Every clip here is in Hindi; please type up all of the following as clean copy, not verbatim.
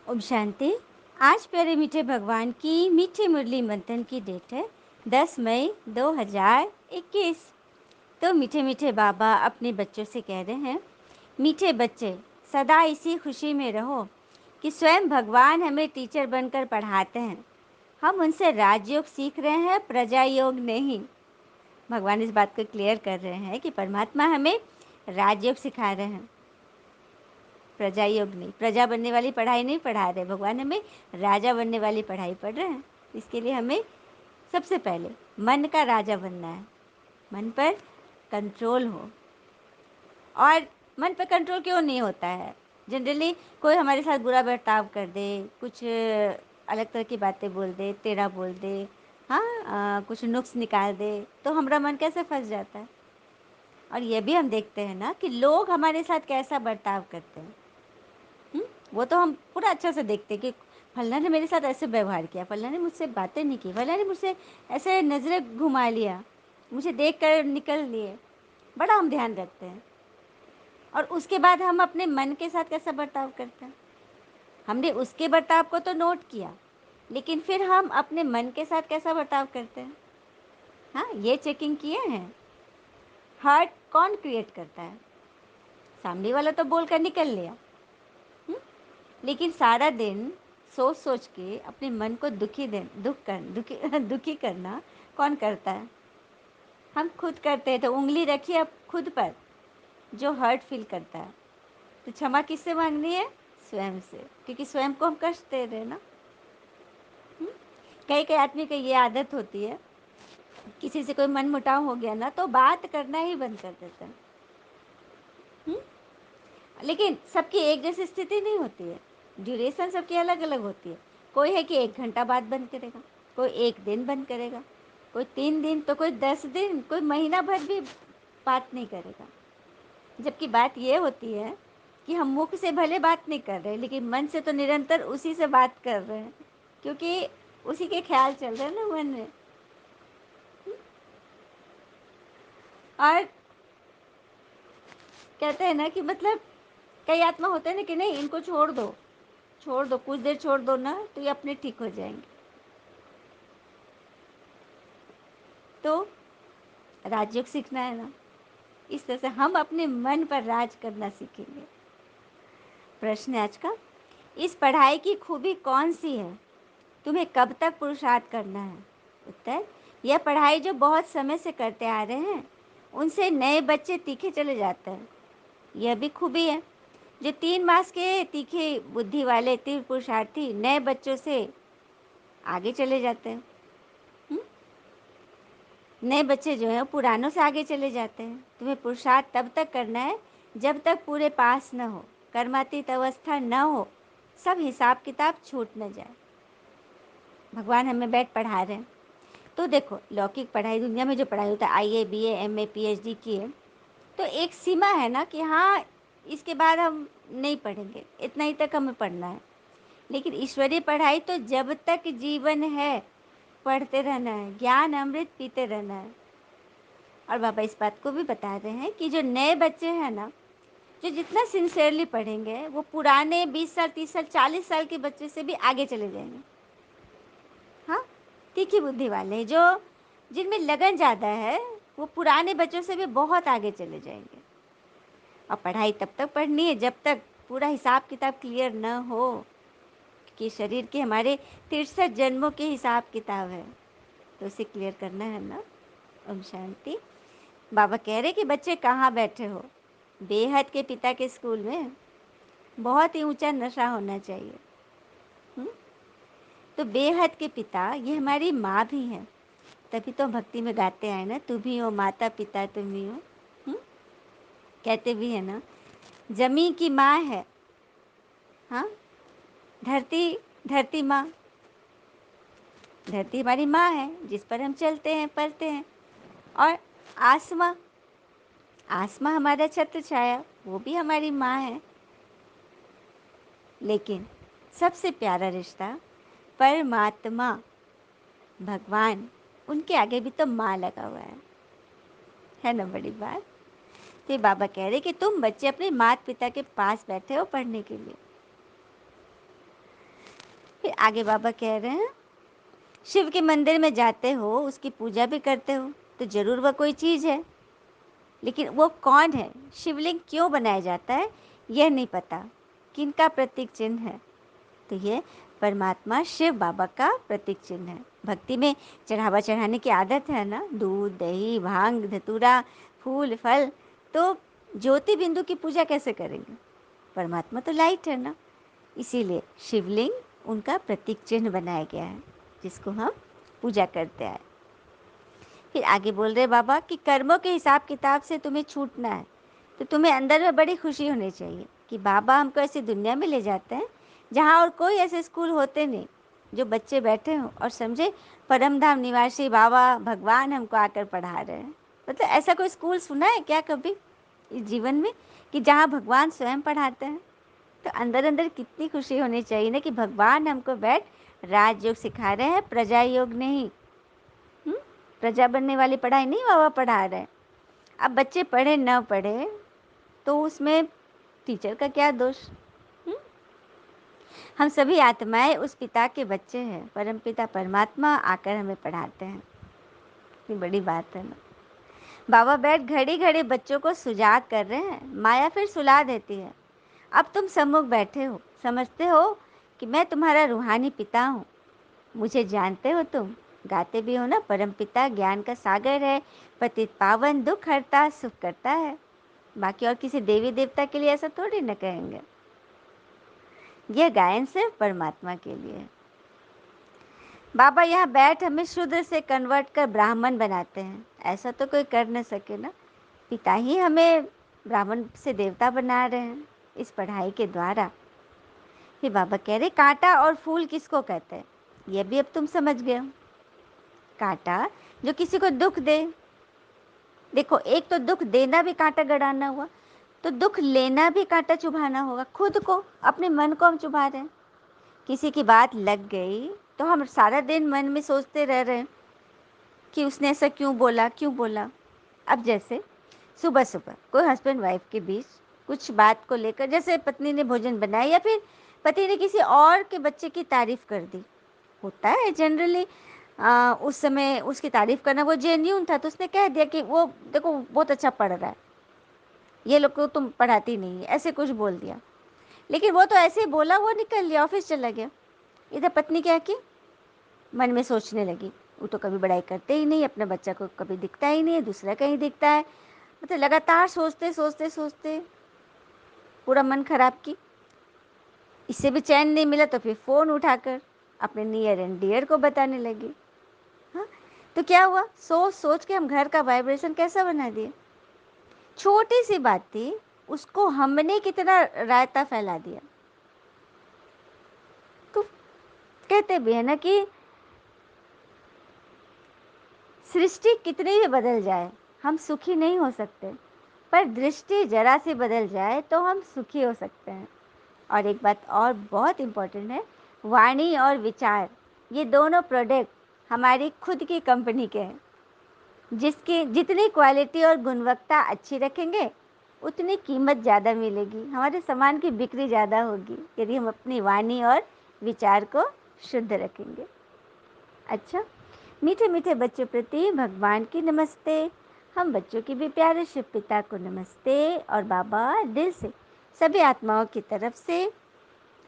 ओम शांति। आज प्यारे मीठे भगवान की मीठी मुरली मंथन की डेट है 10 मई 2021। तो मीठे मीठे बाबा अपने बच्चों से कह रहे हैं, मीठे बच्चे सदा इसी खुशी में रहो कि स्वयं भगवान हमें टीचर बनकर पढ़ाते हैं। हम उनसे राजयोग सीख रहे हैं, प्रजा योग नहीं। भगवान इस बात को क्लियर कर रहे हैं कि परमात्मा हमें राजयोग सिखा रहे हैं, प्रजा योग नहीं। प्रजा बनने वाली पढ़ाई नहीं पढ़ा रहे, भगवान हमें राजा बनने वाली पढ़ाई पढ़ रहे हैं। इसके लिए हमें सबसे पहले मन का राजा बनना है, मन पर कंट्रोल हो। और मन पर कंट्रोल क्यों नहीं होता है? जनरली कोई हमारे साथ बुरा बर्ताव कर दे, कुछ अलग तरह की बातें बोल दे, टेढ़ा बोल दे, हाँ कुछ नुक्स निकाल दे, तो हमारा मन कैसे फंस जाता है। और ये भी हम देखते हैं ना कि लोग हमारे साथ कैसा बर्ताव करते हैं। वो तो हम पूरा अच्छा से देखते कि फलना ने मेरे साथ ऐसे व्यवहार किया, फलना ने मुझसे बातें नहीं की, फलना ने मुझसे ऐसे नज़रें घुमा लिया, मुझे देख कर निकल लिए। बड़ा हम ध्यान रखते हैं। और उसके बाद हम अपने मन के साथ कैसा बर्ताव करते हैं। हमने उसके बर्ताव को तो नोट किया, लेकिन फिर हम अपने मन के साथ कैसा बर्ताव करते हैं, हाँ ये चेकिंग किए हैं। हर्ट कौन क्रिएट करता है? सामने वाला तो बोल कर निकल लिया, लेकिन सारा दिन सोच सोच के अपने मन को दुखी करना कौन करता है? हम खुद करते हैं। तो उंगली रखिए अब खुद पर, जो हर्ट फील करता है। तो क्षमा किससे मांगनी है? स्वयं से, क्योंकि स्वयं को हम कष्ट दे रहे हैं ना। कई कई आदमी की ये आदत होती है, किसी से कोई मन मुटाव हो गया ना तो बात करना ही बंद कर देता है। लेकिन सबकी एक जैसी स्थिति नहीं होती है, ड्यूरेशन सबकी अलग अलग होती है। कोई है कि 1 घंटा बाद बंद करेगा, कोई 1 दिन बंद करेगा, कोई 3 दिन, तो कोई 10 दिन, कोई महीना भर भी बात नहीं करेगा। जबकि बात ये होती है कि हम मुख से भले बात नहीं कर रहे, लेकिन मन से तो निरंतर उसी से बात कर रहे हैं, क्योंकि उसी के ख्याल चल रहे हैं ना मन में। और कहते हैं ना कि मतलब कई आत्मा होते हैं ना कि नहीं इनको छोड़ दो, छोड़ दो, कुछ देर छोड़ दो ना तो ये अपने ठीक हो जाएंगे। तो राजयोग सीखना है ना, इस तरह से हम अपने मन पर राज करना सीखेंगे। प्रश्न आज का, इस पढ़ाई की खूबी कौन सी है? तुम्हें कब तक पुरुषार्थ करना है? उत्तर, यह पढ़ाई जो बहुत समय से करते आ रहे हैं उनसे नए बच्चे तीखे चले जाते हैं। यह भी खूबी है, जो 3 मास के तीखे बुद्धि वाले तीव्र पुरुषार्थी नए बच्चों से आगे चले जाते हैं। नए बच्चे जो हैं पुरानों से आगे चले जाते हैं। तुम्हें पुरुषार्थ तब तक करना है जब तक पूरे पास न हो, कर्मातीत अवस्था न हो, सब हिसाब किताब छूट न जाए। भगवान हमें बैठ पढ़ा रहे हैं। तो देखो, लौकिक पढ़ाई, दुनिया में जो पढ़ाई होता है, IAS BA MA PhD किए, तो एक सीमा है ना कि हाँ इसके बाद हम नहीं पढ़ेंगे, इतना ही तक हमें पढ़ना है। लेकिन ईश्वरीय पढ़ाई तो जब तक जीवन है पढ़ते रहना है, ज्ञान अमृत पीते रहना है। और बाबा इस बात को भी बता रहे हैं कि जो नए बच्चे हैं ना, जो जितना सिंसियरली पढ़ेंगे वो पुराने 20 साल 30 साल 40 साल के बच्चे से भी आगे चले जाएंगे। हाँ, तीखी बुद्धि वाले जो जिनमें लगन ज़्यादा है वो पुराने बच्चों से भी बहुत आगे चले जाएंगे। और पढ़ाई तब तक पढ़नी है जब तक पूरा हिसाब किताब क्लियर न हो, कि शरीर के हमारे 63 जन्मों के हिसाब किताब है, तो उसे क्लियर करना है ना। ओम शांति। बाबा कह रहे कि बच्चे कहाँ बैठे हो? बेहद के पिता के स्कूल में बहुत ही ऊंचा नशा होना चाहिए। तो बेहद के पिता ये हमारी माँ भी हैं, तभी तो भक्ति में गाते आए ना, तू भी हो माता पिता तुम ही हो। कहते भी है ना, जमी की माँ है, हाँ धरती, धरती माँ, धरती हमारी माँ है जिस पर हम चलते हैं पलते हैं। और आसमां, आसमां हमारा छत्र छाया, वो भी हमारी माँ है। लेकिन सबसे प्यारा रिश्ता परमात्मा भगवान, उनके आगे भी तो माँ लगा हुआ है ना बड़ी बात। तो बाबा कह रहे कि तुम बच्चे अपने माता पिता के पास बैठे हो पढ़ने के लिए। आगे बाबा कह रहे हैं, शिव के मंदिर में जाते हो, उसकी पूजा भी करते हो, तो जरूर वह कोई चीज़ है, लेकिन वो कौन है, शिवलिंग क्यों बनाया जाता है, यह नहीं पता, किनका प्रतीक चिन्ह है। तो ये परमात्मा शिव बाबा का प्रतीक चिन्ह है। भक्ति में चढ़ावा चढ़ाने की आदत है ना, दूध, दही, भांग, धतूरा, फूल, फल, तो ज्योति बिंदु की पूजा कैसे करेंगे? परमात्मा तो लाइट है ना, इसीलिए शिवलिंग उनका प्रतीक चिन्ह बनाया गया है, जिसको हम पूजा करते हैं। फिर आगे बोल रहे बाबा कि कर्मों के हिसाब किताब से तुम्हें छूटना है, तो तुम्हें अंदर में बड़ी खुशी होनी चाहिए कि बाबा हमको ऐसी दुनिया में ले जाते हैं जहाँ और कोई ऐसे स्कूल होते नहीं जो बच्चे बैठे हों और समझे परम धाम निवासी बाबा भगवान हमको आकर पढ़ा रहे हैं। मतलब ऐसा कोई स्कूल सुना है क्या कभी इस जीवन में कि जहाँ भगवान स्वयं पढ़ाते हैं? तो अंदर अंदर कितनी खुशी होनी चाहिए ना कि भगवान हमको बैठ राजयोग सिखा रहे हैं, प्रजा योग नहीं। प्रजा बनने वाली पढ़ाई नहीं बाबा पढ़ा रहे हैं। अब बच्चे पढ़े न पढ़े तो उसमें टीचर का क्या दोष? हम सभी आत्माएं उस पिता के बच्चे हैं, परम पिता परमात्मा आकर हमें पढ़ाते हैं। ये बड़ी बात है ना। बाबा बैठ घड़ी घड़ी बच्चों को सुजाग कर रहे हैं, माया फिर सुला देती है। अब तुम सम्मुख बैठे हो, समझते हो कि मैं तुम्हारा रूहानी पिता हूँ, मुझे जानते हो तुम, गाते भी हो ना, परम पिता ज्ञान का सागर है, पतित पावन, दुख हरता, सुख करता है। बाकी और किसी देवी देवता के लिए ऐसा थोड़ी न कहेंगे। यह गायन सिर्फ परमात्मा के लिए है। बाबा यहाँ बैठ हमें शूद्र से कन्वर्ट कर ब्राह्मण बनाते हैं, ऐसा तो कोई कर न सके ना। पिता ही हमें ब्राह्मण से देवता बना रहे हैं इस पढ़ाई के द्वारा। फिर बाबा कह रहे कांटा और फूल किसको कहते हैं, यह भी अब तुम समझ गए हो। कांटा जो किसी को दुख दे, देखो एक तो दुख देना भी कांटा गड़ाना हुआ, तो दुख लेना भी कांटा चुभाना होगा। खुद को, अपने मन को हम चुभा रहे हैं। किसी की बात लग गई तो हम सारा दिन मन में सोचते रह रहे हैं कि उसने ऐसा क्यों बोला, क्यों बोला। अब जैसे सुबह सुबह कोई हस्बैंड वाइफ के बीच कुछ बात को लेकर, जैसे पत्नी ने भोजन बनाया या फिर पति ने किसी और के बच्चे की तारीफ कर दी, होता है जनरली। उस समय उसकी तारीफ करना वो जेन्यून था, तो उसने कह दिया कि वो देखो बहुत अच्छा पढ़ रहा है, ये लोग को तुम पढ़ाती नहीं है, ऐसे कुछ बोल दिया। लेकिन वो तो ऐसे ही बोला, वो निकल लिया, ऑफिस चला गया। इधर पत्नी क्या की, मन में सोचने लगी, वो तो कभी बड़ाई करते ही नहीं, अपने बच्चा को कभी दिखता ही नहीं है, दूसरा कहीं दिखता है। मतलब लगातार सोचते सोचते सोचते पूरा मन खराब की। इससे भी चैन नहीं मिला तो फिर फ़ोन उठाकर अपने नियर एंड डियर को बताने लगी। हाँ, तो क्या हुआ, सोच सोच के हम घर का वाइब्रेशन कैसा बना दिए। छोटी सी बात थी, उसको हमने कितना रायता फैला दिया। तो कहते भी है ना कि सृष्टि कितनी भी बदल जाए हम सुखी नहीं हो सकते, पर दृष्टि जरा सी बदल जाए तो हम सुखी हो सकते हैं। और एक बात और बहुत इम्पोर्टेंट है, वाणी और विचार, ये दोनों प्रोडक्ट हमारी खुद की कंपनी के हैं। जिसकी जितनी क्वालिटी और गुणवत्ता अच्छी रखेंगे उतनी कीमत ज़्यादा मिलेगी, हमारे सामान की बिक्री ज़्यादा होगी यदि हम अपनी वाणी और विचार को शुद्ध रखेंगे। अच्छा, मीठे मीठे बच्चों प्रति भगवान की नमस्ते। हम बच्चों की भी प्यारे शिव पिता को नमस्ते। और बाबा दिल से सभी आत्माओं की तरफ से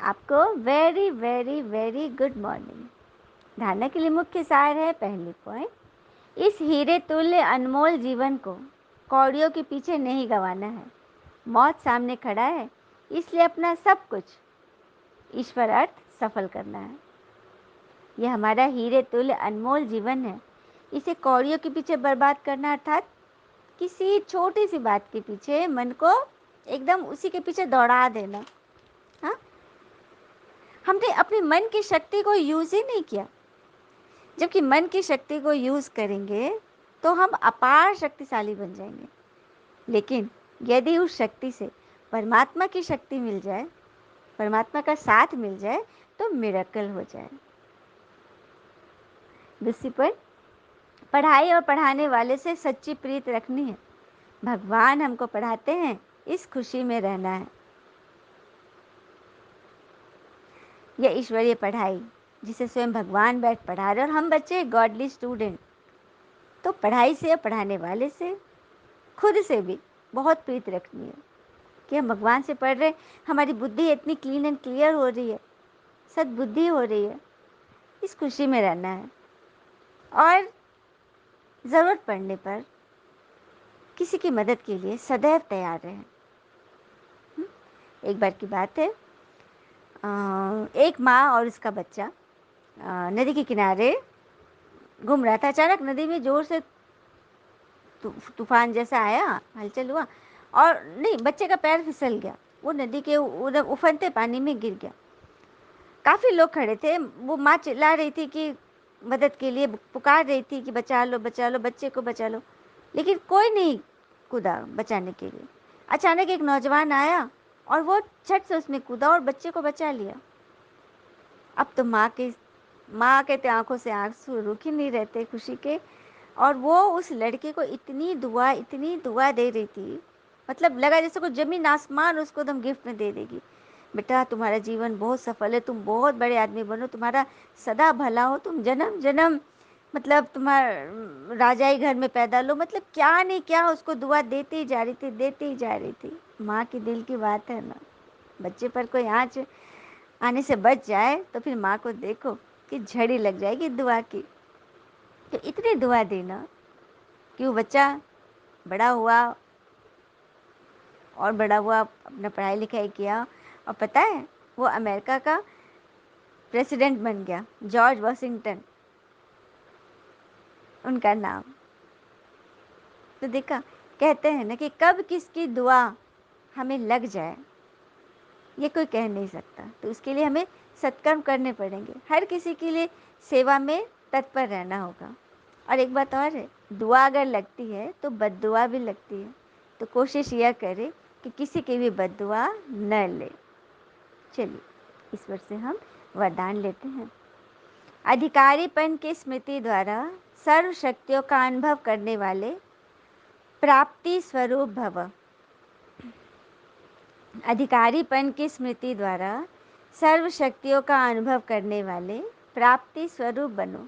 आपको very very very good morning. धारणा के लिए मुख्य सार है, पहली पॉइंट, इस हीरे तुल्य अनमोल जीवन को कौड़ियों के पीछे नहीं गंवाना है। मौत सामने खड़ा है, इसलिए अपना सब कुछ ईश्वर अर्थ सफल करना है। यह हमारा हीरे तुल्य अनमोल जीवन है, इसे कौड़ियों के पीछे बर्बाद करना अर्थात किसी छोटी सी बात के पीछे मन को एकदम उसी के पीछे दौड़ा देना। हाँ, हमने अपने मन की शक्ति को यूज़ ही नहीं किया। जबकि मन की शक्ति को यूज़ करेंगे तो हम अपार शक्तिशाली बन जाएंगे। लेकिन यदि उस शक्ति से परमात्मा की शक्ति मिल जाए, परमात्मा का साथ मिल जाए, तो मिरेकल हो जाए। दूसरी पॉइंट, पढ़ाई और पढ़ाने वाले से सच्ची प्रीत रखनी है। भगवान हमको पढ़ाते हैं, इस खुशी में रहना है। यह ईश्वरीय पढ़ाई जिसे स्वयं भगवान बैठ पढ़ा रहे, और हम बच्चे गॉडली स्टूडेंट। तो पढ़ाई से या पढ़ाने वाले से, खुद से भी बहुत प्रीति रखनी है कि हम भगवान से पढ़ रहे, हमारी बुद्धि इतनी क्लीन एंड क्लियर हो रही है, सद्बुद्धि हो रही है, इस खुशी में रहना है। और ज़रूरत पड़ने पर किसी की मदद के लिए सदैव तैयार रहें। एक बार की बात है, एक माँ और उसका बच्चा नदी के किनारे घूम रहा था। अचानक नदी में जोर से तूफान जैसा आया, हलचल हुआ, और नहीं, बच्चे का पैर फिसल गया, वो नदी के उधर उफनते पानी में गिर गया। काफ़ी लोग खड़े थे, वो माँ चिल्ला रही थी कि मदद के लिए, पुकार रही थी कि बचा लो बचा लो, बच्चे को बचा लो, लेकिन कोई नहीं कूदा बचाने के लिए। अचानक एक नौजवान आया और वो झट से उसमें कूदा और बच्चे को बचा लिया। अब तो माँ के तो आंखों से आंसू रुक ही नहीं रहते खुशी के, और वो उस लड़के को इतनी दुआ दे रही थी, मतलब लगा जैसे कोई ज़मीन आसमान उसको एकदम गिफ्ट में दे देगी। बेटा, तुम्हारा जीवन बहुत सफल है, तुम बहुत बड़े आदमी बनो, तुम्हारा सदा भला हो, तुम जन्म जन्म मतलब तुम्हारा राजाई घर में पैदा लो, मतलब क्या नहीं क्या उसको दुआ देती ही जा रही थी, देती ही जा रही थी। माँ की दिल की बात है ना, बच्चे पर कोई आँच आने से बच जाए तो फिर माँ को देखो कि झड़ी लग जाएगी दुआ की। तो इतनी दुआ देना कि वो बच्चा बड़ा हुआ, और बड़ा हुआ, अपना पढ़ाई लिखाई किया, और पता है वो अमेरिका का प्रेसिडेंट बन गया, जॉर्ज वॉशिंगटन उनका नाम। तो देखा, कहते हैं ना कि कब किसकी दुआ हमें लग जाए ये कोई कह नहीं सकता। तो उसके लिए हमें सत्कर्म करने पड़ेंगे, हर किसी के लिए सेवा में तत्पर रहना होगा। और एक बात और है, दुआ अगर लगती है तो बद्दुआ भी लगती है, तो कोशिश यह करें कि किसी की भी बद्दुआ न ले। चलिए, ईश्वर से हम वरदान लेते हैं। अधिकारीपन की स्मृति द्वारा सर्व शक्तियों का अनुभव करने वाले प्राप्ति स्वरूप भव। अधिकारीपन की स्मृति द्वारा सर्व शक्तियों का अनुभव करने वाले प्राप्ति स्वरूप बनो।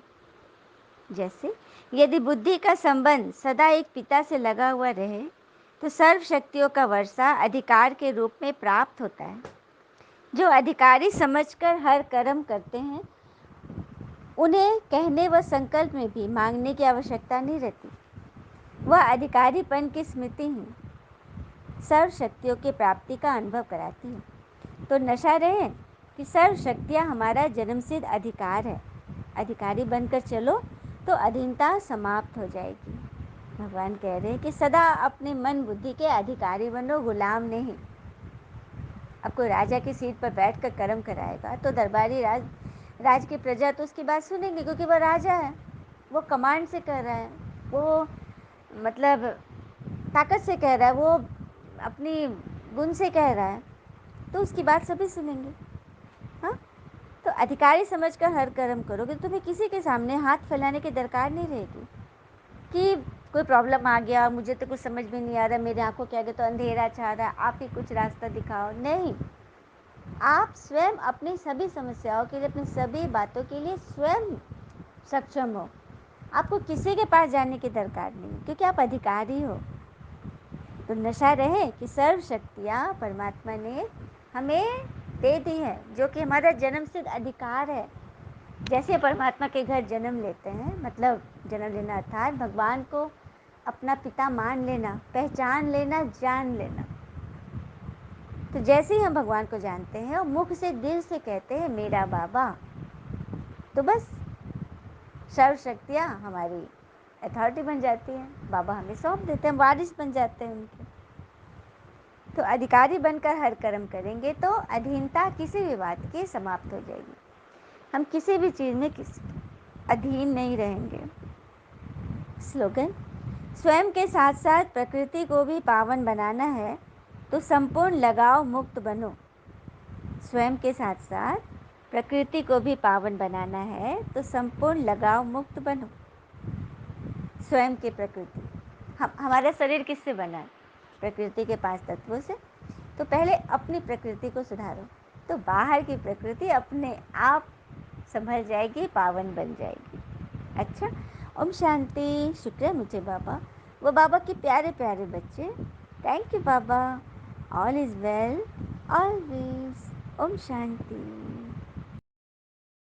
जैसे यदि बुद्धि का संबंध सदा एक पिता से लगा हुआ रहे तो सर्व शक्तियों का वर्षा अधिकार के रूप में प्राप्त होता है। जो अधिकारी समझकर हर कर्म करते हैं उन्हें कहने व संकल्प में भी मांगने की आवश्यकता नहीं रहती। वह अधिकारीपन की स्मृति ही सर्व शक्तियों की प्राप्ति का अनुभव कराती है। तो नशा रहे कि सर्व शक्तियाँ हमारा जन्मसिद्ध अधिकार है। अधिकारी बनकर चलो तो अधीनता समाप्त हो जाएगी। भगवान कह रहे हैं कि सदा अपने मन बुद्धि के अधिकारी बनो, गुलाम नहीं। अब कोई राजा की सीट पर बैठकर कर्म कराएगा तो दरबारी राज की प्रजा तो उसकी बात सुनेंगे, क्योंकि वह राजा है, वो कमांड से कह रहा है, वो मतलब ताकत से कह रहा है, वो अपनी गुण से कह रहा है, तो उसकी बात सभी सुनेंगे। हाँ, तो अधिकारी समझकर हर कर्म करोगे तो तुम्हें किसी के सामने हाथ फैलाने की दरकार नहीं रहेगी कि कोई प्रॉब्लम आ गया, मुझे तो कुछ समझ में नहीं आ रहा, मेरी आंखों के आगे तो अंधेरा छा रहा है, आप ही कुछ रास्ता दिखाओ। नहीं, आप स्वयं अपनी सभी समस्याओं के लिए, अपनी सभी बातों के लिए स्वयं सक्षम हो। आपको किसी के पास जाने की दरकार नहीं, क्योंकि आप अधिकारी हो। तो नशा रहे कि सर्व शक्तियाँ परमात्मा ने हमें दे दी है, जो कि हमारा जन्मसिद्ध अधिकार है। जैसे परमात्मा के घर जन्म लेते हैं, मतलब जन्म लेना अर्थात भगवान को अपना पिता मान लेना, पहचान लेना, जान लेना। तो जैसे ही हम भगवान को जानते हैं और मुख से दिल से कहते हैं मेरा बाबा, तो बस सर्व शक्तियाँ हमारी अथॉरिटी बन जाती हैं। बाबा हमें सौंप देते हैं, वारिस बन जाते हैं उनके। तो अधिकारी बनकर हर कर्म करेंगे तो अधीनता किसी भी बात की समाप्त हो जाएगी। हम किसी भी चीज़ में किसी अधीन नहीं रहेंगे। स्लोगन: स्वयं के साथ साथ प्रकृति को भी पावन बनाना है तो संपूर्ण लगाव मुक्त बनो। स्वयं के साथ साथ प्रकृति को भी पावन बनाना है तो संपूर्ण लगाव मुक्त बनो। स्वयं की प्रकृति, हमारा शरीर किससे बना है? प्रकृति के 5 तत्वों से। तो पहले अपनी प्रकृति को सुधारो, तो बाहर की प्रकृति अपने आप संभल जाएगी, पावन बन जाएगी। अच्छा, ओम शांति। शुक्रिया मीठे बाबा, वो बाबा के प्यारे प्यारे बच्चे। थैंक यू बाबा। All is well always. ओम शांति।